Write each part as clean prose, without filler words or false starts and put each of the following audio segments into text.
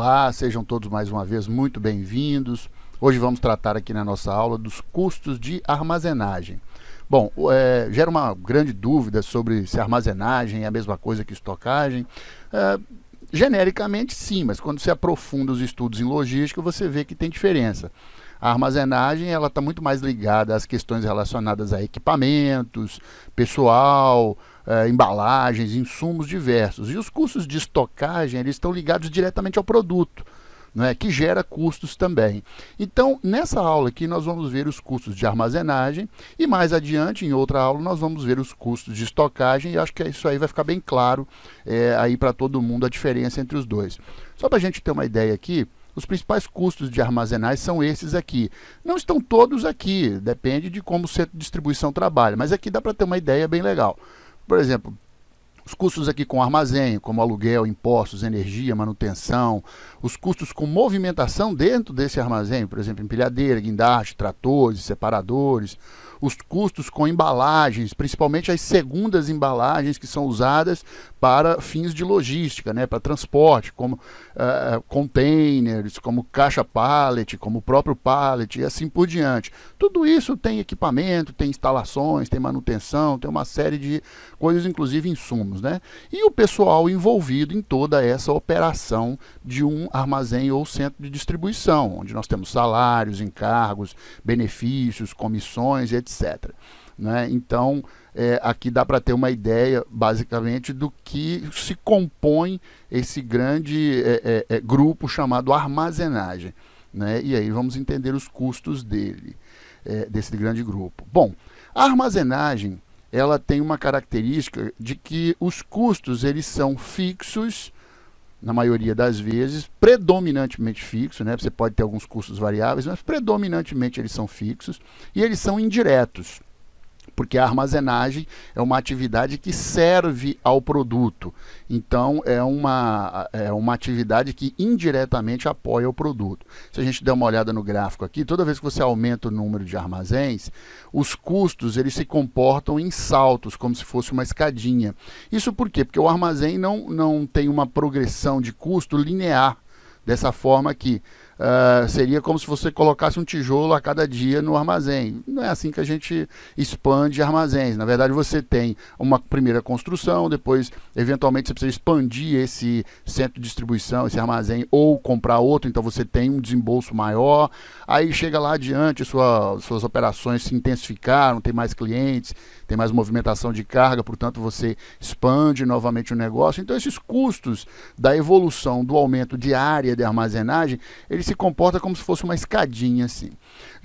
Olá, sejam todos mais uma vez muito bem-vindos. Hoje vamos tratar aqui na nossa aula dos custos de armazenagem. Bom, gera uma grande dúvida sobre se armazenagem é a mesma coisa que estocagem. Genericamente sim, mas quando você aprofunda os estudos em logística, você vê que tem diferença. A armazenagem ela está muito mais ligada às questões relacionadas a equipamentos, pessoal, embalagens, insumos diversos. E os custos de estocagem eles estão ligados diretamente ao produto, né, que gera custos também. Então, nessa aula aqui nós vamos ver os custos de armazenagem e mais adiante, em outra aula, nós vamos ver os custos de estocagem e acho que isso aí vai ficar bem claro aí para todo mundo a diferença entre os dois. Só para a gente ter uma ideia aqui, os principais custos de armazenagem são esses aqui. Não estão todos aqui, depende de como o centro de distribuição trabalha, mas aqui dá para ter uma ideia bem legal. Por exemplo, os custos aqui com armazém, como aluguel, impostos, energia, manutenção, os custos com movimentação dentro desse armazém, por exemplo, empilhadeira, guindaste, tratores, separadores, os custos com embalagens, principalmente as segundas embalagens que são usadas para fins de logística, né, para transporte, como containers, como caixa pallet, como o próprio pallet e assim por diante. Tudo isso tem equipamento, tem instalações, tem manutenção, tem uma série de coisas, inclusive insumos, né? E o pessoal envolvido em toda essa operação de um armazém ou centro de distribuição, onde nós temos salários, encargos, benefícios, comissões, etc. Né? Então, aqui dá para ter uma ideia, basicamente, do que se compõe esse grande grupo chamado armazenagem. Né? E aí vamos entender os custos dele, desse grande grupo. Bom, a armazenagem ela tem uma característica de que os custos eles são fixos, na maioria das vezes, predominantemente fixos, né? Você pode ter alguns custos variáveis, mas predominantemente eles são fixos e eles são indiretos, porque a armazenagem é uma atividade que serve ao produto. Então, é uma atividade que indiretamente apoia o produto. Se a gente der uma olhada no gráfico aqui, toda vez que você aumenta o número de armazéns, os custos eles se comportam em saltos, como se fosse uma escadinha. Isso por quê? Porque o armazém não tem uma progressão de custo linear, dessa forma que seria como se você colocasse um tijolo a cada dia no armazém. Não é assim que a gente expande armazéns. Na verdade, você tem uma primeira construção, depois, eventualmente, você precisa expandir esse centro de distribuição, esse armazém, ou comprar outro, então você tem um desembolso maior. Aí chega lá adiante, suas operações se intensificaram, tem mais clientes, tem mais movimentação de carga, portanto, você expande novamente o negócio. Então, esses custos da evolução do aumento de área de armazenagem, eles se comporta como se fosse uma escadinha assim.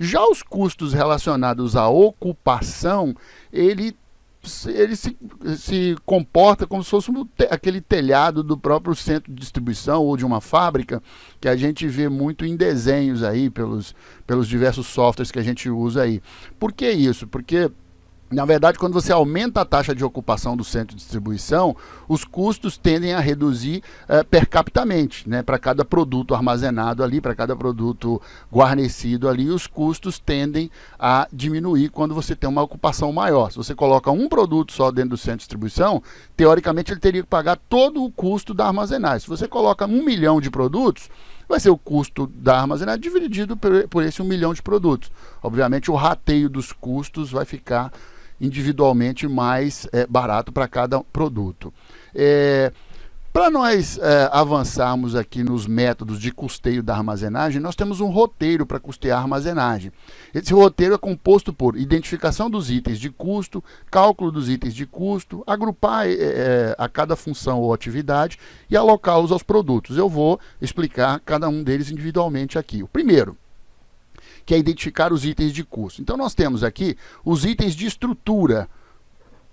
Já os custos relacionados à ocupação, ele se comporta como se fosse aquele telhado do próprio centro de distribuição ou de uma fábrica que a gente vê muito em desenhos aí pelos diversos softwares que a gente usa aí. Por que isso? Porque na verdade, quando você aumenta a taxa de ocupação do centro de distribuição, os custos tendem a reduzir per capitamente, né? Para cada produto armazenado ali, para cada produto guarnecido ali, os custos tendem a diminuir quando você tem uma ocupação maior. Se você coloca um produto só dentro do centro de distribuição, teoricamente ele teria que pagar todo o custo da armazenagem. Se você coloca 1 milhão de produtos, vai ser o custo da armazenagem dividido por esse 1 milhão de produtos. Obviamente, o rateio dos custos vai ficar individualmente mais barato para cada produto. Para nós avançarmos aqui nos métodos de custeio da armazenagem, nós temos um roteiro para custear a armazenagem. Esse roteiro é composto por identificação dos itens de custo, cálculo dos itens de custo, agrupar a cada função ou atividade e alocá-los aos produtos. Eu vou explicar cada um deles individualmente aqui. O primeiro, que é identificar os itens de custo. Então, nós temos aqui os itens de estrutura.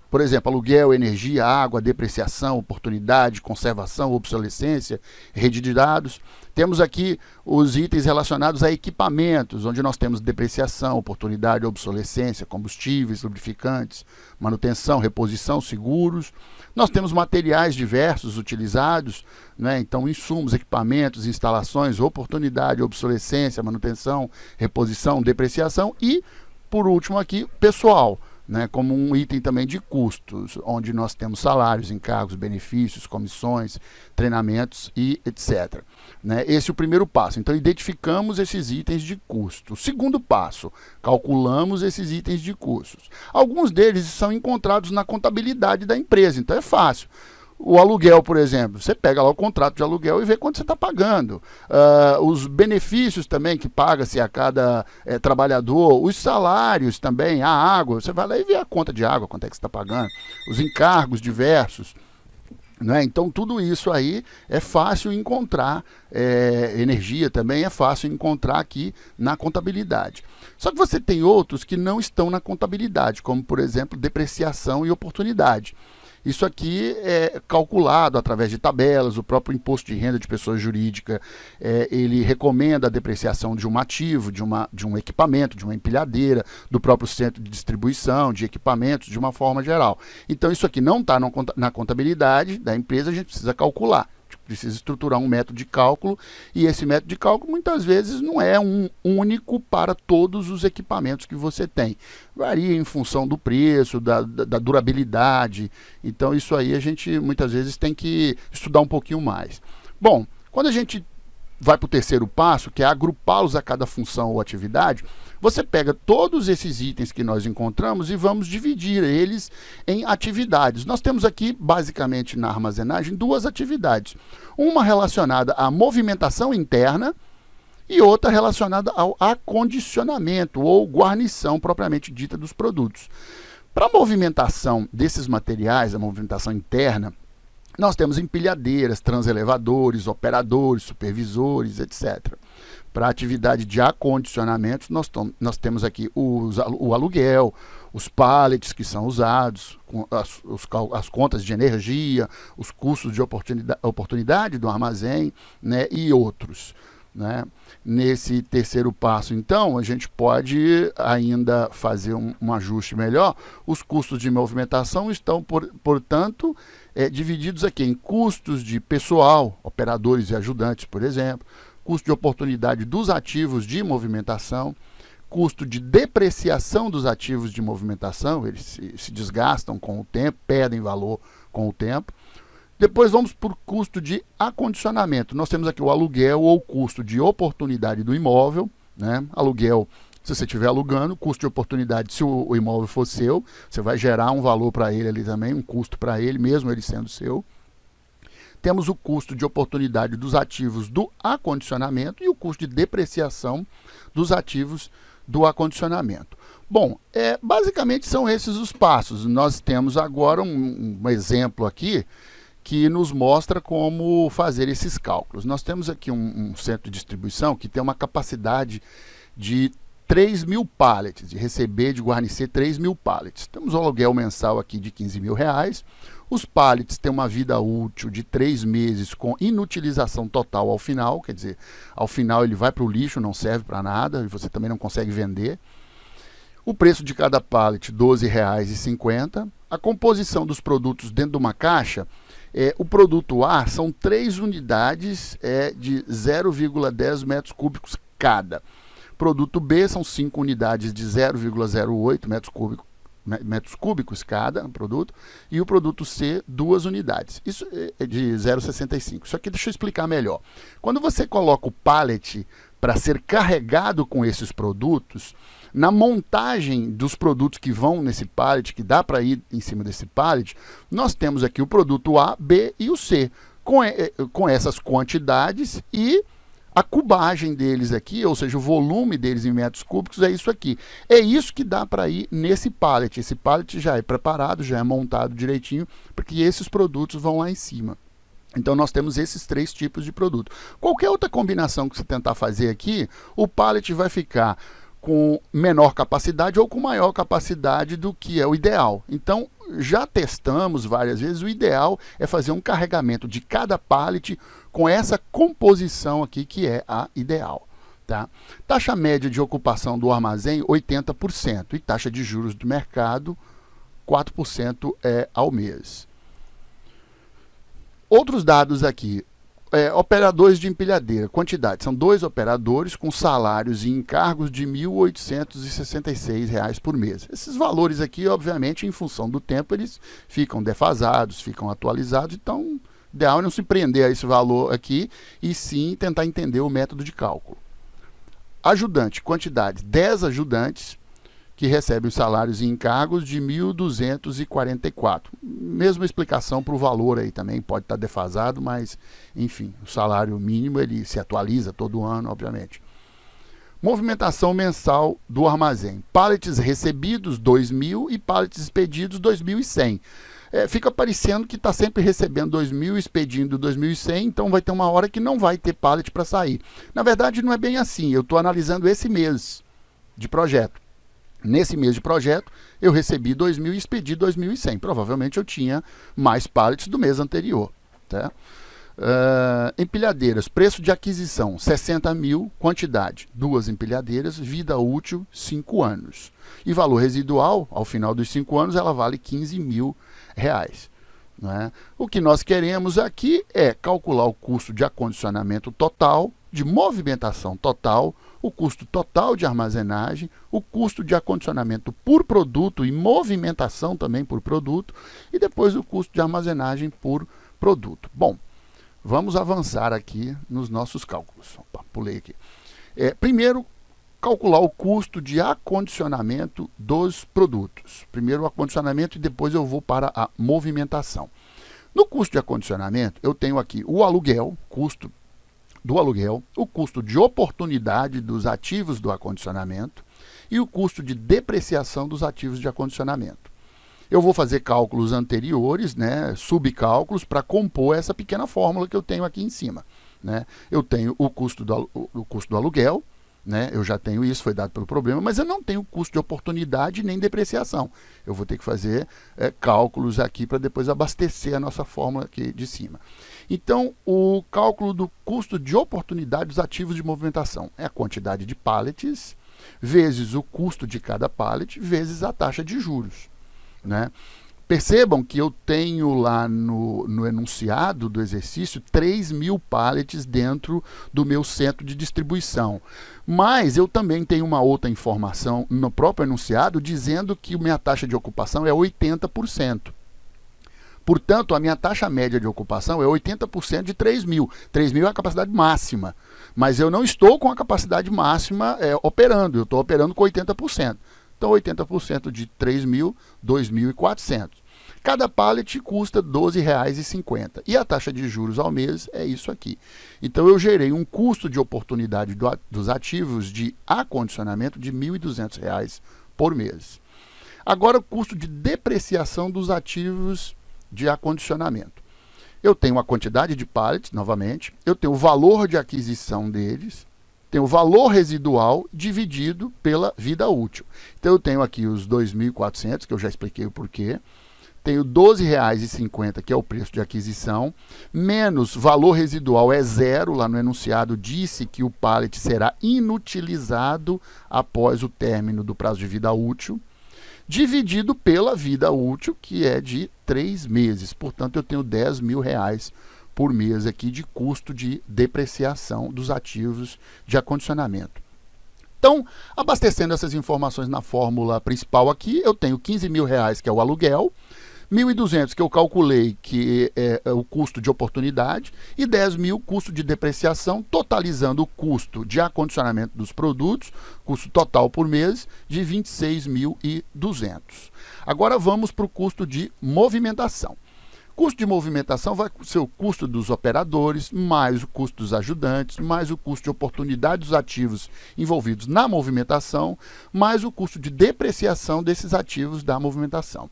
Por exemplo, aluguel, energia, água, depreciação, oportunidade, conservação, obsolescência, rede de dados. Temos aqui os itens relacionados a equipamentos, onde nós temos depreciação, oportunidade, obsolescência, combustíveis, lubrificantes, manutenção, reposição, seguros. Nós temos materiais diversos utilizados, né? Então insumos, equipamentos, instalações, oportunidade, obsolescência, manutenção, reposição, depreciação e, por último aqui, pessoal. né, como um item também de custos, onde nós temos salários, encargos, benefícios, comissões, treinamentos e etc. Né? Esse é o primeiro passo. Então, identificamos esses itens de custo. O segundo passo, calculamos esses itens de custos. Alguns deles são encontrados na contabilidade da empresa, então é fácil. O aluguel, por exemplo, você pega lá o contrato de aluguel e vê quanto você está pagando. Os benefícios também que paga-se a cada trabalhador, os salários também, a água, você vai lá e vê a conta de água, quanto é que você está pagando, os encargos diversos. Né? Então, tudo isso aí é fácil encontrar, energia também é fácil encontrar aqui na contabilidade. Só que você tem outros que não estão na contabilidade, como, por exemplo, depreciação e oportunidade. Isso aqui é calculado através de tabelas, o próprio imposto de renda de pessoa jurídica, ele recomenda a depreciação de um ativo, de um equipamento, de uma empilhadeira, do próprio centro de distribuição, de equipamentos, de uma forma geral. Então, isso aqui não está na contabilidade da empresa, a gente precisa calcular. Precisa estruturar um método de cálculo, e esse método de cálculo muitas vezes não é um único para todos os equipamentos que você tem. Varia em função do preço, da durabilidade. Então isso aí a gente muitas vezes tem que estudar um pouquinho mais. Bom, quando a gente vai para o terceiro passo, que é agrupá-los a cada função ou atividade, você pega todos esses itens que nós encontramos e vamos dividir eles em atividades. Nós temos aqui, basicamente, na armazenagem, duas atividades. Uma relacionada à movimentação interna e outra relacionada ao acondicionamento ou guarnição propriamente dita dos produtos. Para a movimentação desses materiais, a movimentação interna, nós temos empilhadeiras, transelevadores, operadores, supervisores, etc. Para a atividade de acondicionamento, nós temos aqui o aluguel, os pallets que são usados, as contas de energia, os custos de oportunidade do armazém, né, e outros. Né? Nesse terceiro passo, então, a gente pode ainda fazer um ajuste melhor. Os custos de movimentação estão, portanto, divididos aqui em custos de pessoal, operadores e ajudantes, por exemplo, custo de oportunidade dos ativos de movimentação, custo de depreciação dos ativos de movimentação, eles se desgastam com o tempo, perdem valor com o tempo. Depois vamos para o custo de acondicionamento. Nós temos aqui o aluguel ou custo de oportunidade do imóvel, né? Aluguel, se você estiver alugando, custo de oportunidade, se o imóvel for seu, você vai gerar um valor para ele ali também, um custo para ele, mesmo ele sendo seu. Temos o custo de oportunidade dos ativos do acondicionamento e o custo de depreciação dos ativos do acondicionamento. Bom, basicamente são esses os passos. Nós temos agora um exemplo aqui que nos mostra como fazer esses cálculos. Nós temos aqui um centro de distribuição que tem uma capacidade de 3.000 pallets, de receber, de guarnecer 3.000 pallets. Temos um aluguel mensal aqui de R$15.000. Os pallets têm uma vida útil de 3 meses com inutilização total ao final, quer dizer, ao final ele vai para o lixo, não serve para nada, e você também não consegue vender. O preço de cada pallet, R$ 12,50. A composição dos produtos dentro de uma caixa, o produto A são 3 unidades de 0,10 metros cúbicos cada. Produto B são 5 unidades de 0,08 metros cúbicos cada produto. E o produto C, 2 unidades. Isso é de 0,65. Isso aqui deixa eu explicar melhor. Quando você coloca o pallet para ser carregado com esses produtos, na montagem dos produtos que vão nesse pallet, que dá para ir em cima desse pallet, nós temos aqui o produto A, B e o C, com essas quantidades e a cubagem deles aqui, ou seja, o volume deles em metros cúbicos é isso aqui. É isso que dá para ir nesse pallet. Esse pallet já é preparado, já é montado direitinho, porque esses produtos vão lá em cima. Então, nós temos esses 3 tipos de produto. Qualquer outra combinação que você tentar fazer aqui, o pallet vai ficar com menor capacidade ou com maior capacidade do que é o ideal. Então, já testamos várias vezes, o ideal é fazer um carregamento de cada pallet com essa composição aqui que é a ideal. Tá? Taxa média de ocupação do armazém, 80%, e taxa de juros do mercado, 4% ao mês. Outros dados aqui. Operadores de empilhadeira, quantidade. São 2 operadores com salários e encargos de R$ 1.866 por mês. Esses valores aqui, obviamente, em função do tempo, eles ficam defasados, ficam atualizados. Então, o ideal é não se prender a esse valor aqui e sim tentar entender o método de cálculo. Ajudante, quantidade. 10 ajudantes que recebem os salários e encargos de 1.244. Mesma explicação para o valor aí também, pode estar defasado, mas, enfim, o salário mínimo ele se atualiza todo ano, obviamente. Movimentação mensal do armazém. Pallets recebidos, 2.000 e pallets expedidos, 2.100. Fica parecendo que está sempre recebendo 2.000, expedindo 2.100, então vai ter uma hora que não vai ter pallet para sair. Na verdade, não é bem assim, eu estou analisando esse mês de projeto. Nesse mês de projeto, eu recebi 2.000 e expedi 2.100. Provavelmente eu tinha mais pallets do mês anterior. Tá? Empilhadeiras, preço de aquisição, 60.000, quantidade, 2 empilhadeiras, vida útil, 5 anos. E valor residual, ao final dos 5 anos, ela vale R$15.000. Né? O que nós queremos aqui é calcular o custo de acondicionamento total, de movimentação total, o custo total de armazenagem, o custo de acondicionamento por produto e movimentação também por produto, e depois o custo de armazenagem por produto. Bom, vamos avançar aqui nos nossos cálculos. Opa, pulei aqui. Primeiro, calcular o custo de acondicionamento dos produtos. Primeiro o acondicionamento e depois eu vou para a movimentação. No custo de acondicionamento, eu tenho aqui o aluguel, custo do aluguel, o custo de oportunidade dos ativos do acondicionamento e o custo de depreciação dos ativos de acondicionamento. Eu vou fazer cálculos anteriores, né, subcálculos, para compor essa pequena fórmula que eu tenho aqui em cima. Né? Eu tenho o custo do aluguel, né? Eu já tenho isso, foi dado pelo problema, mas eu não tenho custo de oportunidade nem depreciação. Eu vou ter que fazer cálculos aqui para depois abastecer a nossa fórmula aqui de cima. Então, o cálculo do custo de oportunidade dos ativos de movimentação é a quantidade de pallets, vezes o custo de cada pallet, vezes a taxa de juros. Né? Percebam que eu tenho lá no enunciado do exercício 3.000 pallets dentro do meu centro de distribuição. Mas eu também tenho uma outra informação no próprio enunciado dizendo que minha taxa de ocupação é 80%. Portanto, a minha taxa média de ocupação é 80% de 3.000. 3.000 é a capacidade máxima. Mas eu não estou com a capacidade máxima operando, eu estou operando com 80%. Então, 80% de 3.000, 2.400. Cada pallet custa R$ 12,50. E a taxa de juros ao mês é isso aqui. Então, eu gerei um custo de oportunidade dos ativos de acondicionamento de R$ 1.200 por mês. Agora, o custo de depreciação dos ativos de acondicionamento. Eu tenho a quantidade de pallets, novamente. Eu tenho o valor de aquisição deles. Tem o valor residual dividido pela vida útil. Então, eu tenho aqui os 2.400, que eu já expliquei o porquê. Tenho R$ 12,50, que é o preço de aquisição, menos valor residual é zero. Lá no enunciado disse que o pallet será inutilizado após o término do prazo de vida útil, dividido pela vida útil, que é de 3 meses. Portanto, eu tenho R$ 10.000 por mês aqui de custo de depreciação dos ativos de acondicionamento. Então, abastecendo essas informações na fórmula principal aqui, eu tenho R$ 15.000, que é o aluguel, R$ 1.200 que eu calculei, que é o custo de oportunidade, e R$ 10.000 custo de depreciação, totalizando o custo de acondicionamento dos produtos, custo total por mês, de R$ 26.200. Agora vamos para o custo de movimentação. Custo de movimentação vai ser o custo dos operadores, mais o custo dos ajudantes, mais o custo de oportunidade dos ativos envolvidos na movimentação, mais o custo de depreciação desses ativos da movimentação.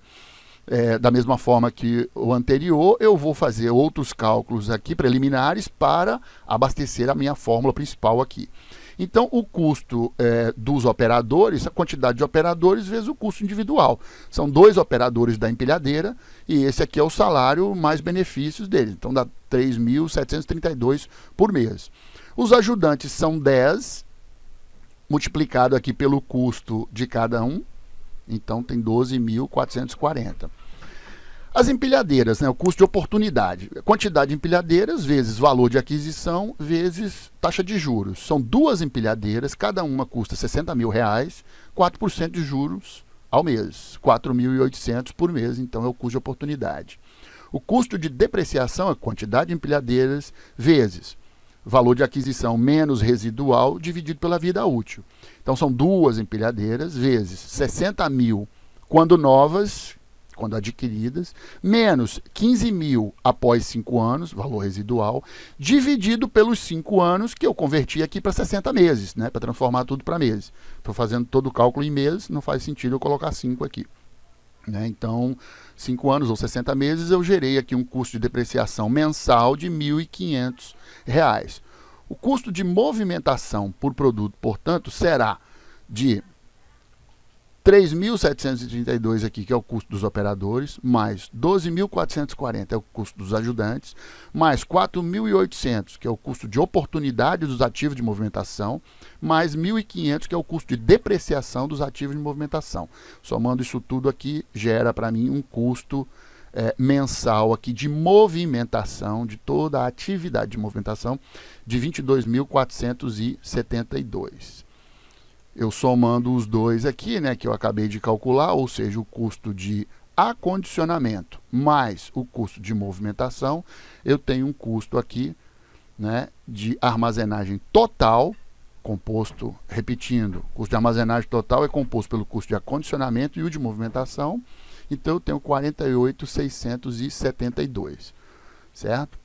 Da mesma forma que o anterior, eu vou fazer outros cálculos aqui preliminares para abastecer a minha fórmula principal aqui. Então, o custo dos operadores, a quantidade de operadores vezes o custo individual. São 2 operadores da empilhadeira e esse aqui é o salário mais benefícios deles. Então, dá R$ 3.732 por mês. Os ajudantes são 10, multiplicado aqui pelo custo de cada um. Então, tem 12.440. As empilhadeiras, né, o custo de oportunidade. Quantidade de empilhadeiras vezes valor de aquisição vezes taxa de juros. São duas empilhadeiras, cada uma custa R$60 mil, 4% de juros ao mês, 4.800 por mês, então é o custo de oportunidade. O custo de depreciação é a quantidade de empilhadeiras vezes valor de aquisição menos residual dividido pela vida útil. Então são duas empilhadeiras vezes 60 mil quando novas, quando adquiridas, menos 15 mil após 5 anos, valor residual, dividido pelos 5 anos, que eu converti aqui para 60 meses, né, para transformar tudo para meses. Estou fazendo todo o cálculo em meses, não faz sentido eu colocar 5 aqui. Né? Então, 5 anos ou 60 meses, eu gerei aqui um custo de depreciação mensal de R$ 1.500. O custo de movimentação por produto, portanto, será de 3.732 aqui, que é o custo dos operadores, mais 12.440 é o custo dos ajudantes, mais 4.800, que é o custo de oportunidade dos ativos de movimentação, mais 1.500, que é o custo de depreciação dos ativos de movimentação. Somando isso tudo aqui, gera para mim um custo mensal aqui de movimentação, de toda a atividade de movimentação, de 22.472. Eu somando os dois aqui, né, que eu acabei de calcular, ou seja, o custo de acondicionamento mais o custo de movimentação, eu tenho um custo aqui, né, de armazenagem total, composto, repetindo, o custo de armazenagem total é composto pelo custo de acondicionamento e o de movimentação, então eu tenho 48.672, certo?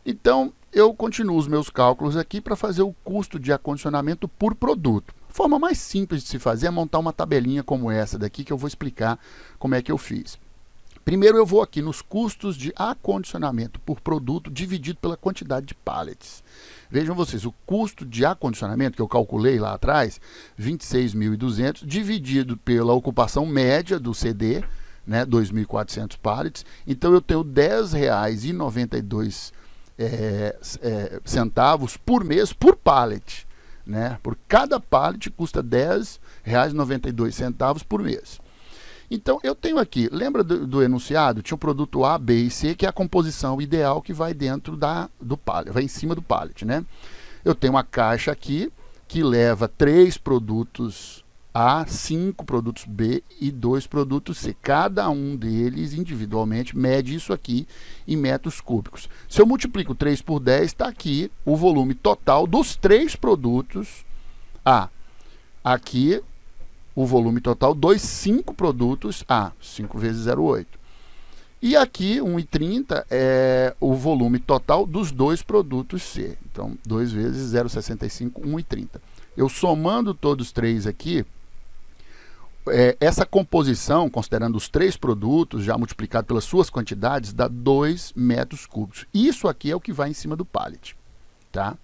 Então, eu continuo os meus cálculos aqui para fazer o custo de acondicionamento por produto. A forma mais simples de se fazer é montar uma tabelinha como essa daqui, que eu vou explicar como é que eu fiz. Primeiro eu vou aqui nos custos de acondicionamento por produto dividido pela quantidade de pallets. Vejam vocês, o custo de acondicionamento que eu calculei lá atrás, 26.200, dividido pela ocupação média do CD, né, 2.400 pallets. Então eu tenho R$10,92 centavos por mês por pallet. Né? Por cada pallet custa R$10,92 por mês. Então eu tenho aqui, lembra do enunciado? Tinha o produto A, B e C, que é a composição ideal que vai dentro do pallet, vai em cima do pallet, né? Eu tenho uma caixa aqui que leva 3 produtos A, 5 produtos B e 2 produtos C. Cada um deles individualmente mede isso aqui em metros cúbicos. Se eu multiplico 3 por 10, está aqui o volume total dos 3 produtos A. Aqui o volume total dos 5 produtos A, 5 vezes 0,8. E aqui 1,30 é o volume total dos 2 produtos C. Então 2 vezes 0,65, 1,30. Eu somando todos os 3 aqui, essa composição, considerando os 3 produtos, já multiplicado pelas suas quantidades, dá 2 metros cúbicos. Isso aqui é o que vai em cima do pallet. Tá?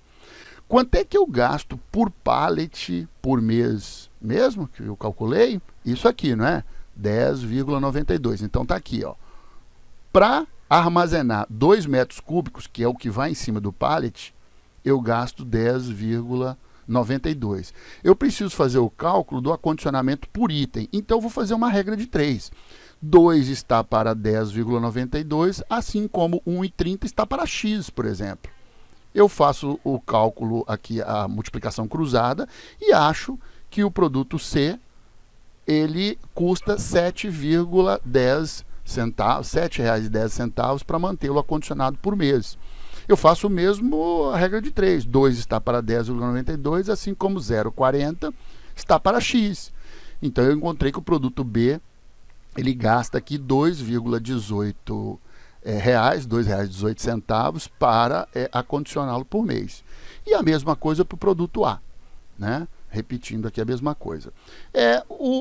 Quanto é que eu gasto por pallet por mês mesmo, que eu calculei? Isso aqui, não é? 10,92. Então tá aqui, ó. Para armazenar 2 metros cúbicos, que é o que vai em cima do pallet, eu gasto 10,92. Eu preciso fazer o cálculo do acondicionamento por item, então eu vou fazer uma regra de 3. 2 está para 10,92, assim como 1,30 está para X, por exemplo. Eu faço o cálculo aqui, a multiplicação cruzada, e acho que o produto C, ele custa 7,10 centavos, R$ 7,10 para mantê-lo acondicionado por mês. Eu faço o mesmo a regra de 3. 2 está para 10,92, assim como 0,40 está para X. Então eu encontrei que o produto B, ele gasta aqui 2,18 reais, R$ 2,18 para acondicioná-lo por mês. E a mesma coisa para o produto A, né? Repetindo aqui a mesma coisa.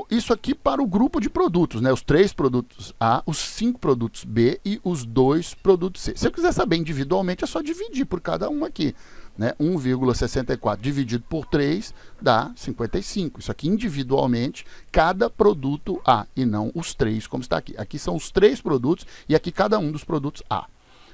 Isso aqui para o grupo de produtos, né? Os 3 produtos A, os 5 produtos B e os 2 produtos C. Se eu quiser saber individualmente, é só dividir por cada um aqui. Né? 1,64 dividido por 3 dá 55. Isso aqui individualmente, cada produto A, e não os 3 como está aqui. Aqui são os 3 produtos e aqui cada um dos produtos A.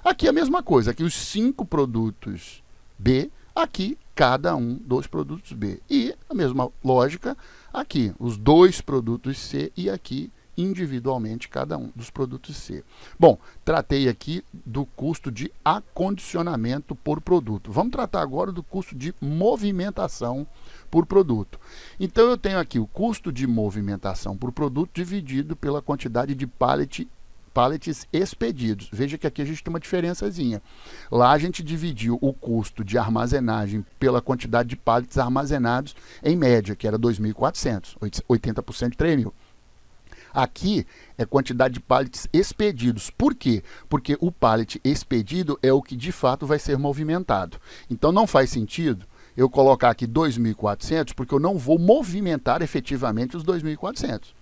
Aqui a mesma coisa, aqui os 5 produtos B, aqui cada um dos produtos B. E a mesma lógica aqui, os 2 produtos C e aqui individualmente cada um dos produtos C. Bom, tratei aqui do custo de acondicionamento por produto. Vamos tratar agora do custo de movimentação por produto. Então eu tenho aqui o custo de movimentação por produto dividido pela quantidade de pallets expedidos. Veja que aqui a gente tem uma diferençazinha. Lá a gente dividiu o custo de armazenagem pela quantidade de pallets armazenados em média, que era 2.400, 80% de 3.000. Aqui é quantidade de pallets expedidos. Por quê? Porque o pallet expedido é o que de fato vai ser movimentado. Então não faz sentido eu colocar aqui 2.400, porque eu não vou movimentar efetivamente os 2.400.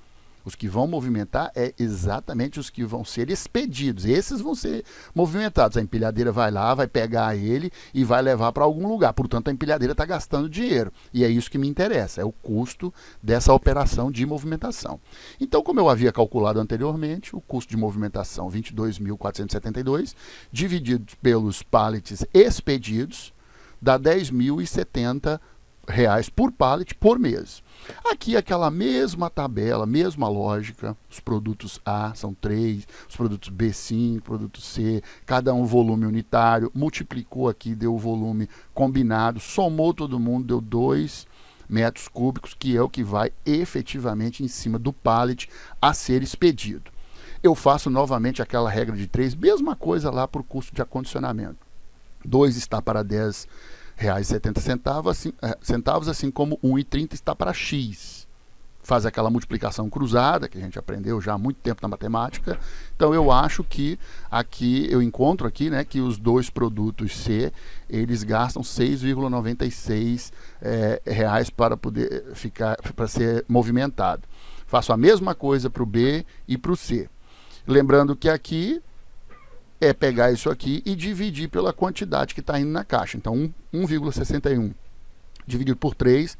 Os que vão movimentar é exatamente os que vão ser expedidos. Esses vão ser movimentados. A empilhadeira vai lá, vai pegar ele e vai levar para algum lugar. Portanto, a empilhadeira está gastando dinheiro. E é isso que me interessa, é o custo dessa operação de movimentação. Então, como eu havia calculado anteriormente, o custo de movimentação 22.472, dividido pelos pallets expedidos, dá R$10.070 por pallet por mês. Aqui aquela mesma tabela, mesma lógica, os produtos A são 3, os produtos B 5, produto C, cada um volume unitário, multiplicou aqui, deu o volume combinado, somou todo mundo, deu 2 metros cúbicos, que é o que vai efetivamente em cima do pallet a ser expedido. Eu faço novamente aquela regra de 3, mesma coisa lá para o custo de acondicionamento. 2 está para R$10,70, assim como 1,30 está para X. Faz aquela multiplicação cruzada, que a gente aprendeu já há muito tempo na matemática. Então eu acho que aqui, eu encontro aqui, né, que os dois produtos C, eles gastam R$6,96 reais para poder para ser movimentado. Faço a mesma coisa para o B e para o C. Lembrando que aqui é pegar isso aqui e dividir pela quantidade que está indo na caixa. Então, 1,61 dividido por 3,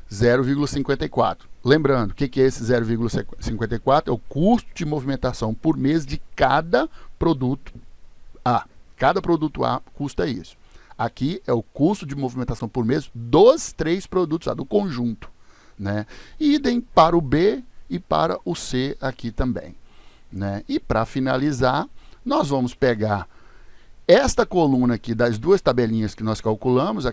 0,54. Lembrando, o que é esse 0,54? É o custo de movimentação por mês de cada produto A. Cada produto A custa isso. Aqui é o custo de movimentação por mês dos 3 produtos A, do conjunto, né? Idem para o B e para o C aqui também, né? E para finalizar, nós vamos pegar esta coluna aqui das duas tabelinhas que nós calculamos,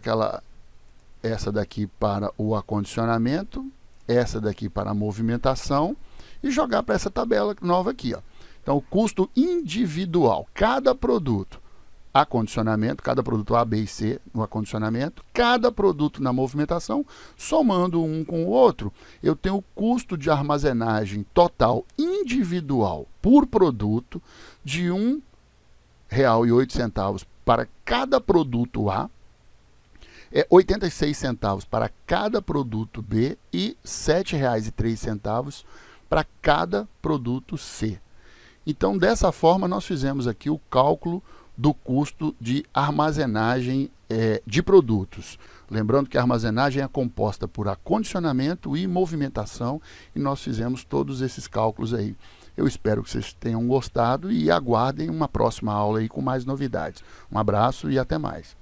essa daqui para o acondicionamento, essa daqui para a movimentação, e jogar para essa tabela nova aqui, ó. Então, o custo individual, cada produto, acondicionamento, cada produto A, B e C no acondicionamento, cada produto na movimentação, somando um com o outro, eu tenho o custo de armazenagem total individual por produto de R$1,08 para cada produto A, 86 centavos para cada produto B e R$7,03 para cada produto C. Então, dessa forma, nós fizemos aqui o cálculo do custo de armazenagem de produtos. Lembrando que a armazenagem é composta por acondicionamento e movimentação, e nós fizemos todos esses cálculos aí. Eu espero que vocês tenham gostado e aguardem uma próxima aula aí com mais novidades. Um abraço e até mais.